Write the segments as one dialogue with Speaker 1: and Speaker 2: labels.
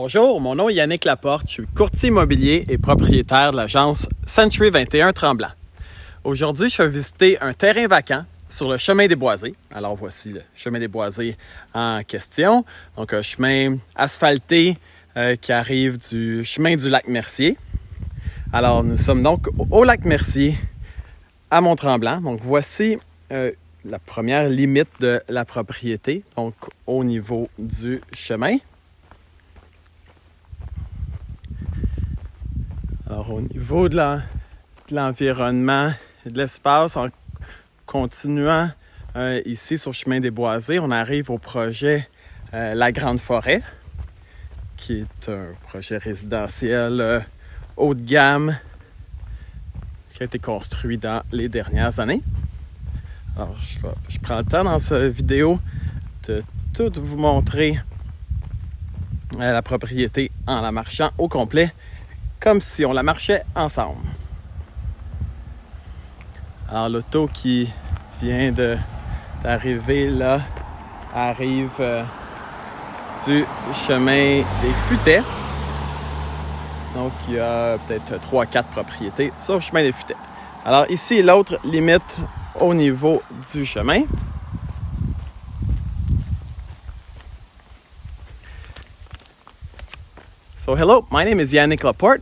Speaker 1: Bonjour, mon nom est Yannick Laporte, je suis courtier immobilier et propriétaire de l'agence Century 21 Tremblant. Aujourd'hui, je vais visiter un terrain vacant sur le chemin des Boisés. Alors voici le chemin des Boisés en question. Donc un chemin asphalté qui arrive du chemin du lac Mercier. Alors nous sommes donc au lac Mercier à Mont-Tremblant. Donc voici la première limite de la propriété, donc au niveau du chemin. Alors, au niveau de l'environnement et de l'espace, en continuant ici sur le chemin des Boisés, on arrive au projet La Grande Forêt, qui est un projet résidentiel haut de gamme qui a été construit dans les dernières années. Alors, je prends le temps dans cette vidéo de tout vous montrer la propriété en la marchant au complet, comme si on la marchait ensemble. Alors l'auto qui vient d'arriver là arrive du chemin des Futaies. Donc il y a peut-être 3-4 propriétés sur le chemin des Futaies. Alors ici l'autre limite au niveau du chemin. So hello, my name is Yannick Laporte.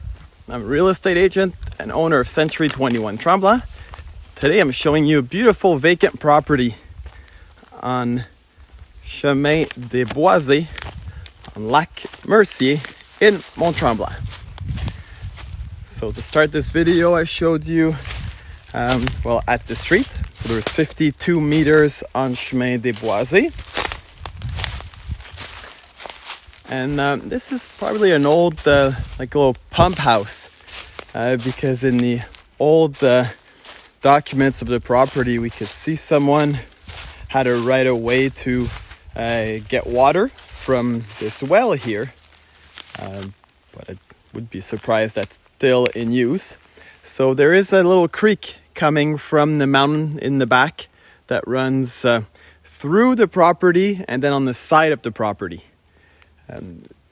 Speaker 1: I'm a real estate agent and owner of Century 21 Tremblant. Today I'm showing you a beautiful vacant property on Chemin des Boisés on Lac Mercier in Mont-Tremblant. So to start this video, I showed you at the street. So there's 52 meters on Chemin des Boisés. And this is probably an old, like a little pump house, because in the old documents of the property, we could see someone had a right of way to get water from this well here, but I would be surprised that's still in use. So there is a little creek coming from the mountain in the back that runs through the property and then on the side of the property.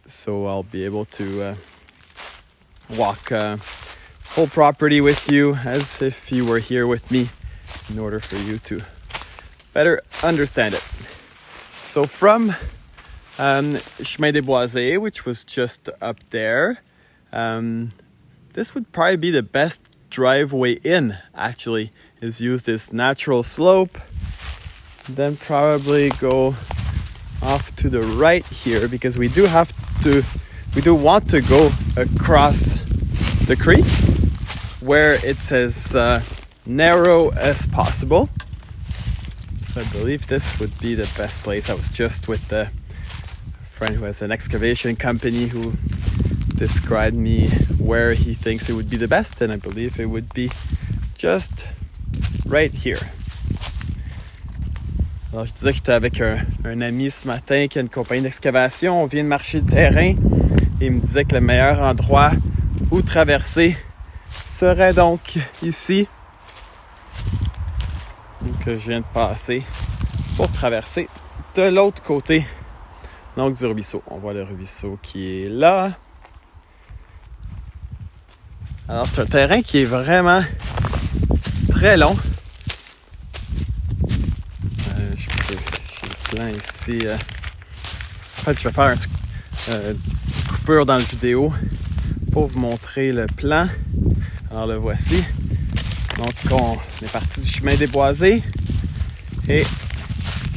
Speaker 1: So I'll be able to walk whole property with you as if you were here with me in order for you to better understand it. So from Chemin des Boisés, which was just up there, this would probably be the best driveway in, actually, is use this natural slope, then probably go off to the right here, because we do want to go across the creek where it's as narrow as possible. So I believe this would be the best place. I was just with a friend who has an excavation company who described me where he thinks it would be the best, and I believe it would be just right here. Alors, je disais que j'étais avec un ami ce matin qui a une compagnie d'excavation. On vient de marcher le terrain et il me disait que le meilleur endroit où traverser serait donc ici. Donc, je viens de passer pour traverser de l'autre côté donc du ruisseau. On voit le ruisseau qui est là. Alors, c'est un terrain qui est vraiment très long. Ici, en fait, je vais faire une coupure dans la vidéo pour vous montrer le plan. Alors le voici. Donc on est parti du chemin des Boisés et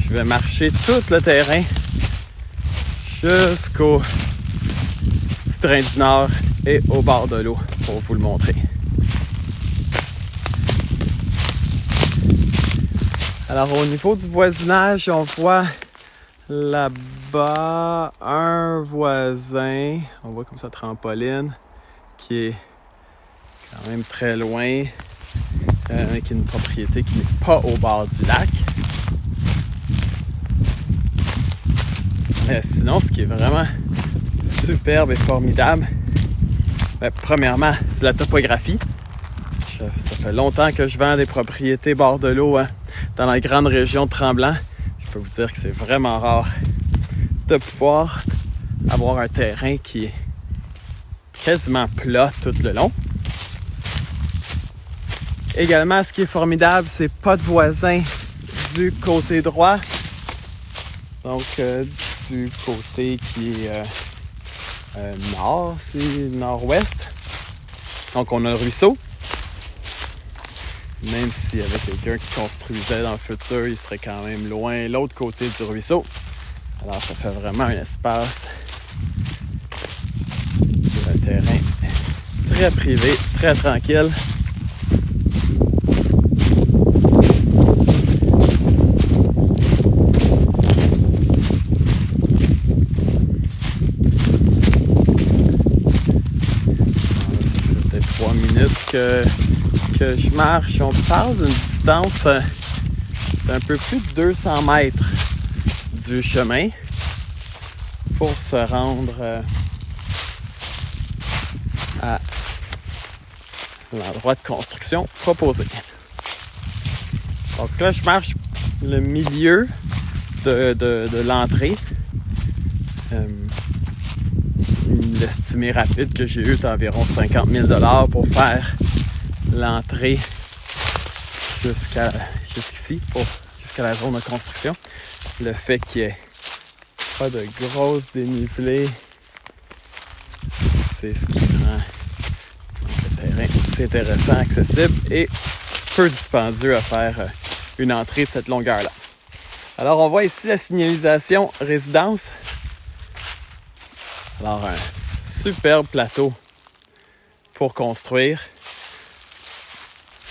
Speaker 1: je vais marcher tout le terrain jusqu'au petit train du Nord et au bord de l'eau pour vous le montrer. Alors au niveau du voisinage, on voit là-bas un voisin, on voit comme ça trampoline, qui est quand même très loin, qui est une propriété qui n'est pas au bord du lac. Mais sinon, ce qui est vraiment superbe et formidable, premièrement, c'est la topographie. Ça fait longtemps que je vends des propriétés bord de l'eau dans la grande région de Tremblant. Je peux vous dire que c'est vraiment rare de pouvoir avoir un terrain qui est quasiment plat tout le long. Également, ce qui est formidable, c'est pas de voisins du côté droit. Donc, du côté qui est nord, c'est nord-ouest. Donc, on a le ruisseau. Même s'il y avait quelqu'un qui construisait dans le futur, il serait quand même loin l'autre côté du ruisseau. Alors, ça fait vraiment un espace sur un terrain très privé, très tranquille. Que je marche. On parle d'une distance d'un peu plus de 200 mètres du chemin pour se rendre à l'endroit de construction proposé. Donc là, je marche le milieu de l'entrée. L'estimé rapide que j'ai eu est environ 50 000 $ pour faire l'entrée jusqu'ici, jusqu'à la zone de construction. Le fait qu'il n'y ait pas de grosses dénivelées, c'est ce qui rend le terrain aussi intéressant, accessible et peu dispendieux à faire une entrée de cette longueur-là. Alors on voit ici la signalisation résidence. Alors un superbe plateau pour construire.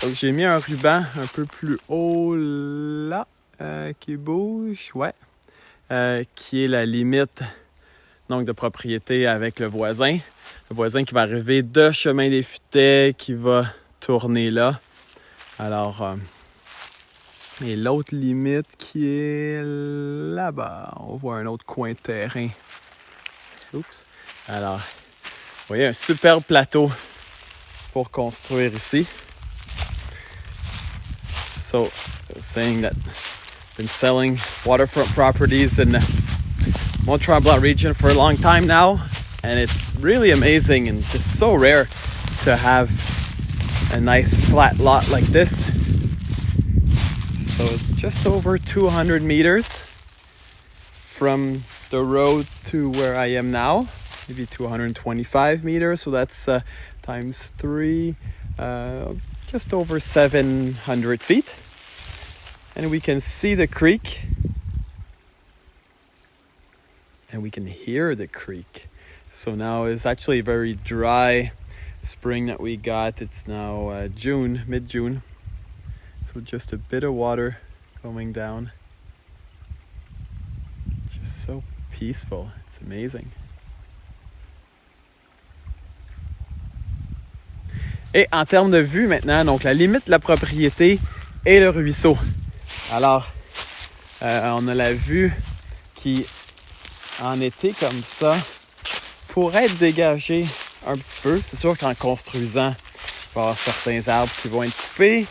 Speaker 1: Donc j'ai mis un ruban un peu plus haut là qui bouge, qui est la limite donc de propriété avec le voisin. Le voisin qui va arriver de Chemin des Futaies, qui va tourner là. Alors, et l'autre limite qui est là-bas. On voit un autre coin de terrain. Oups. Alors, vous voyez un superbe plateau pour construire ici. So, saying that I've been selling waterfront properties in the Mont-Tremblant region for a long time now, and it's really amazing and just so rare to have a nice flat lot like this. So it's just over 200 meters from the road to where I am now, maybe 225 meters, so that's times 3, just over 700 feet. And we can see the creek, and we can hear the creek. So now it's actually a very dry spring that we got. It's now June, mid-June, so just a bit of water going down. Just so peaceful. It's amazing. Et en termes de vue maintenant, donc la limite de la propriété est le ruisseau. Alors, on a la vue qui, en été comme ça, pourrait être dégagée un petit peu. C'est sûr qu'en construisant, il va y avoir certains arbres qui vont être coupés.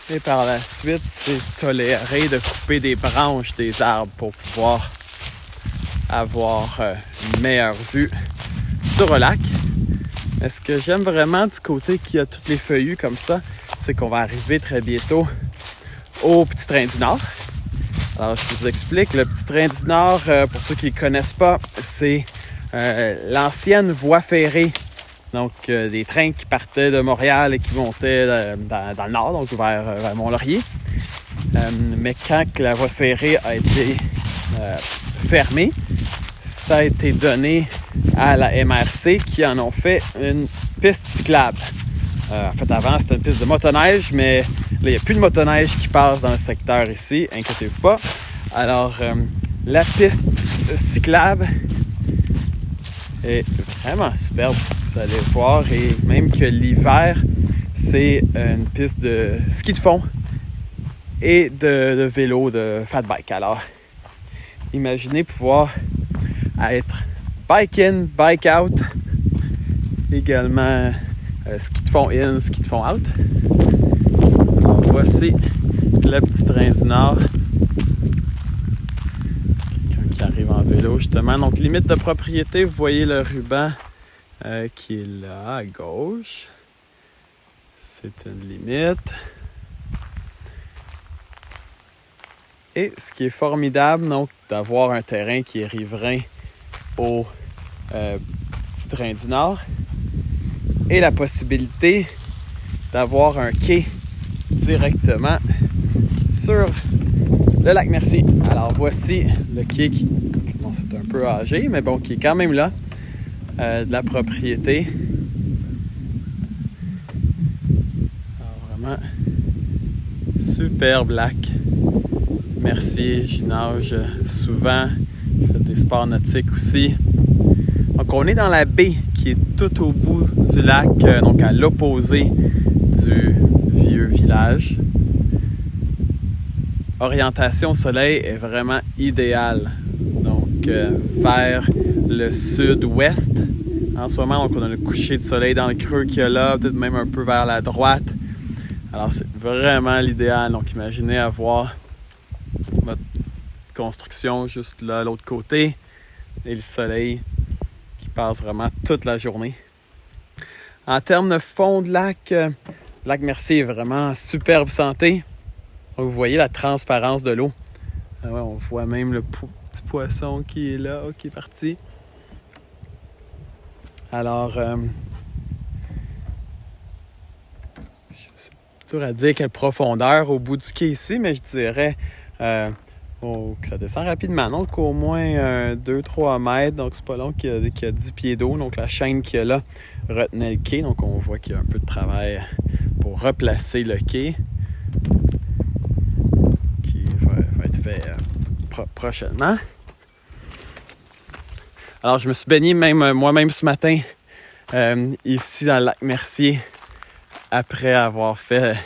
Speaker 1: Et par la suite, c'est toléré de couper des branches des arbres pour pouvoir avoir une meilleure vue sur le lac. Mais ce que j'aime vraiment du côté qui a toutes les feuillus comme ça, c'est qu'on va arriver très bientôt au Petit Train du Nord. Alors, je vous explique, le Petit Train du Nord, pour ceux qui ne le connaissent pas, c'est l'ancienne voie ferrée. Donc, des trains qui partaient de Montréal et qui montaient dans le nord, donc vers Mont-Laurier. Mais quand la voie ferrée a été fermée, ça a été donné à la MRC qui en ont fait une piste cyclable. En fait, avant, c'était une piste de motoneige, mais là, il n'y a plus de motoneige qui passe dans le secteur ici, inquiétez-vous pas. Alors, la piste cyclable est vraiment superbe, vous allez voir, et même que l'hiver, c'est une piste de ski de fond et de vélo, de fat bike. Alors, imaginez pouvoir être bike in, bike out, également ski de fond in, ski de fond out. Alors, voici le Petit Train du Nord. Quelqu'un qui arrive en vélo justement. Donc limite de propriété, vous voyez le ruban qui est là à gauche. C'est une limite. Et ce qui est formidable, donc, d'avoir un terrain qui est riverain au petit train du Nord et la possibilité d'avoir un quai directement sur le lac Mercier. Alors voici le quai qui commence à être un peu âgé, mais bon, qui est quand même là, de la propriété. Alors vraiment, superbe lac. Mercier, j'y nage souvent, je fais des sports nautiques aussi. Donc on est dans la baie qui est tout au bout du lac, donc à l'opposé du vieux village. Orientation soleil est vraiment idéale, donc vers le sud-ouest. En ce moment, donc, on a le coucher de soleil dans le creux qu'il y a là, peut-être même un peu vers la droite. Alors c'est vraiment l'idéal, donc imaginez avoir votre construction juste là, à l'autre côté, et le soleil qui passe vraiment toute la journée. En termes de fond de lac, le lac Mercier est vraiment superbe santé. Donc, vous voyez la transparence de l'eau. On voit même le petit poisson qui est là, qui est parti. Alors, c'est dur à dire quelle profondeur au bout du quai ici, mais je dirais que ça descend rapidement. Donc, au moins 2-3 mètres. Donc, c'est pas long qu'il y a 10 pieds d'eau. Donc, la chaîne qu'il y a là retenait le quai. Donc, on voit qu'il y a un peu de travail pour replacer le quai qui va être fait prochainement. Alors, je me suis baigné moi-même ce matin ici dans le lac Mercier après avoir fait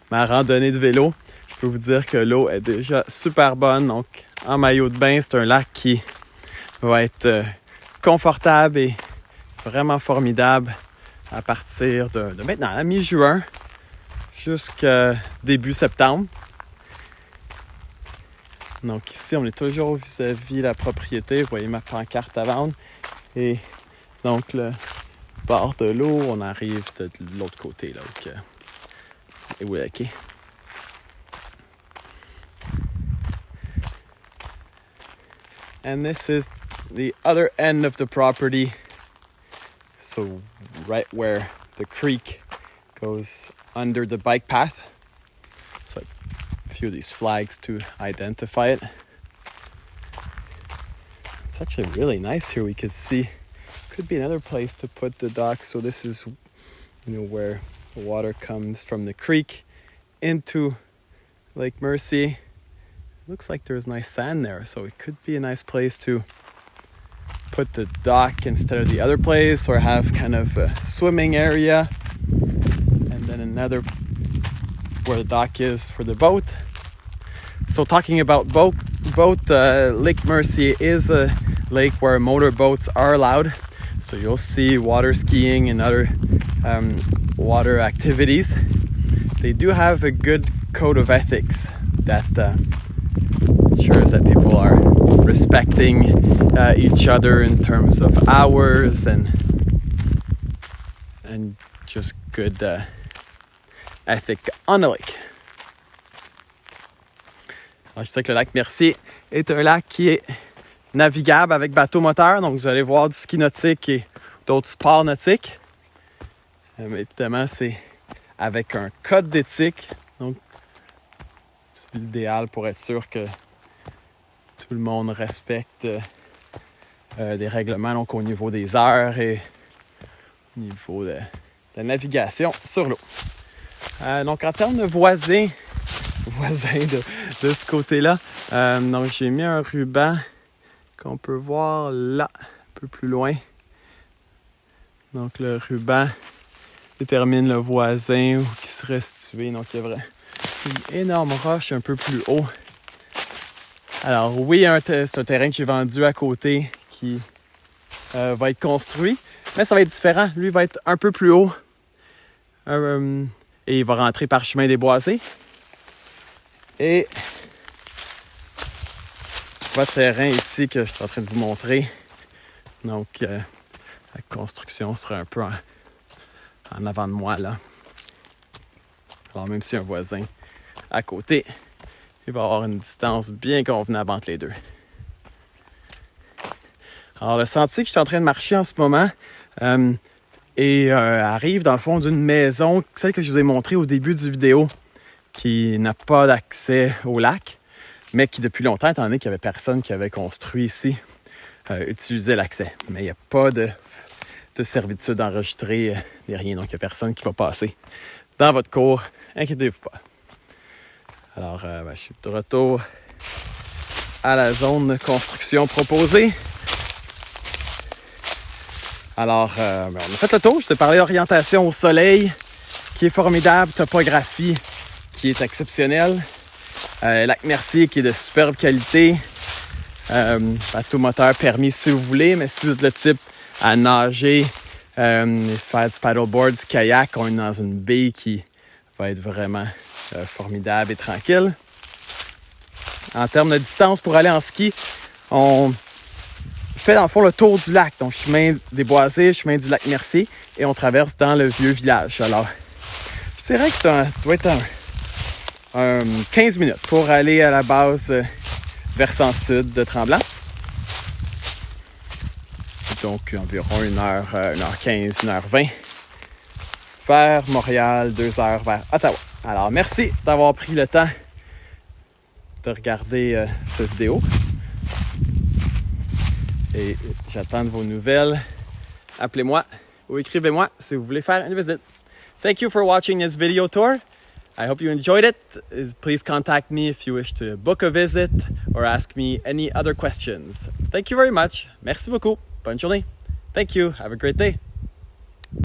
Speaker 1: ma randonnée de vélo. Je peux vous dire que l'eau est déjà super bonne. Donc, en maillot de bain, c'est un lac qui va être confortable et vraiment formidable à partir de maintenant, à mi-juin, jusqu'à début septembre. Donc ici, on est toujours vis-à-vis la propriété. Vous voyez ma pancarte à vendre. Et donc, le bord de l'eau, on arrive de l'autre côté. Là, et où est le quai? And this is the other end of the property. So right where the creek goes under the bike path. So a few of these flags to identify it. It's actually really nice here. We could see, could be another place to put the dock. So this is, where the water comes from the creek into Lake Mercier. Looks like there's nice sand there, so it could be a nice place to put the dock instead of the other place, or have kind of a swimming area and then another where the dock is for the boat. So talking about boat, Lake Mercier is a lake where motorboats are allowed. So you'll see water skiing and other water activities. They do have a good code of ethics that ensures that people are respecting each other in terms of hours and just good ethic on the lake. Alors, je sais que le lac Mercier est un lac qui est navigable avec bateau moteur, donc vous allez voir du ski nautique et d'autres sports nautiques. Mais évidemment, c'est avec un code d'éthique, donc c'est l'idéal pour être sûr que tout le monde respecte des règlements, donc au niveau des heures et au niveau de la navigation sur l'eau. Donc en termes de voisins de ce côté-là, donc j'ai mis un ruban qu'on peut voir là, un peu plus loin. Donc le ruban détermine le voisin où qui serait situé. Donc il y a vraiment une énorme roche un peu plus haut. Alors oui, c'est un terrain que j'ai vendu à côté qui va être construit, mais ça va être différent. Lui va être un peu plus haut et il va rentrer par chemin déboisé. Et votre terrain ici que je suis en train de vous montrer. Donc, la construction sera un peu en avant de moi, là. Alors, même si un voisin à côté, il va y avoir une distance bien convenable entre les deux. Alors, le sentier que je suis en train de marcher en ce moment arrive dans le fond d'une maison, celle que je vous ai montrée au début du vidéo, qui n'a pas d'accès au lac, mais qui depuis longtemps, étant donné qu'il n'y avait personne qui avait construit ici, utilisait l'accès. Mais il n'y a pas de servitude enregistrée, ni rien, donc il n'y a personne qui va passer dans votre cour, inquiétez-vous pas. Alors, je suis de retour à la zone de construction proposée. Alors, on a fait le tour. Je t'ai parlé d'orientation au soleil, qui est formidable, topographie, qui est exceptionnelle, lac Mercier, qui est de superbe qualité, bateau moteur permis si vous voulez, mais si vous êtes le type à nager, faire du paddleboard, du kayak, on est dans une baie qui va être vraiment formidable et tranquille. En termes de distance pour aller en ski, on fait dans le fond le tour du lac, donc chemin des Boisés, chemin du lac Mercier, et on traverse dans le vieux village. Alors, je dirais que ça doit être un 15 minutes pour aller à la base versant sud de Tremblant. Donc environ 1h15, 1h20 vers Montréal, 2h vers Ottawa. Alors, merci d'avoir pris le temps de regarder cette vidéo. Et j'attends de vos nouvelles. Appelez-moi ou écrivez-moi si vous voulez faire une visite. Thank you for watching this video tour. I hope you enjoyed it. Please contact me if you wish to book a visit or ask me any other questions. Thank you very much. Merci beaucoup. Bonne journée. Thank you. Have a great day.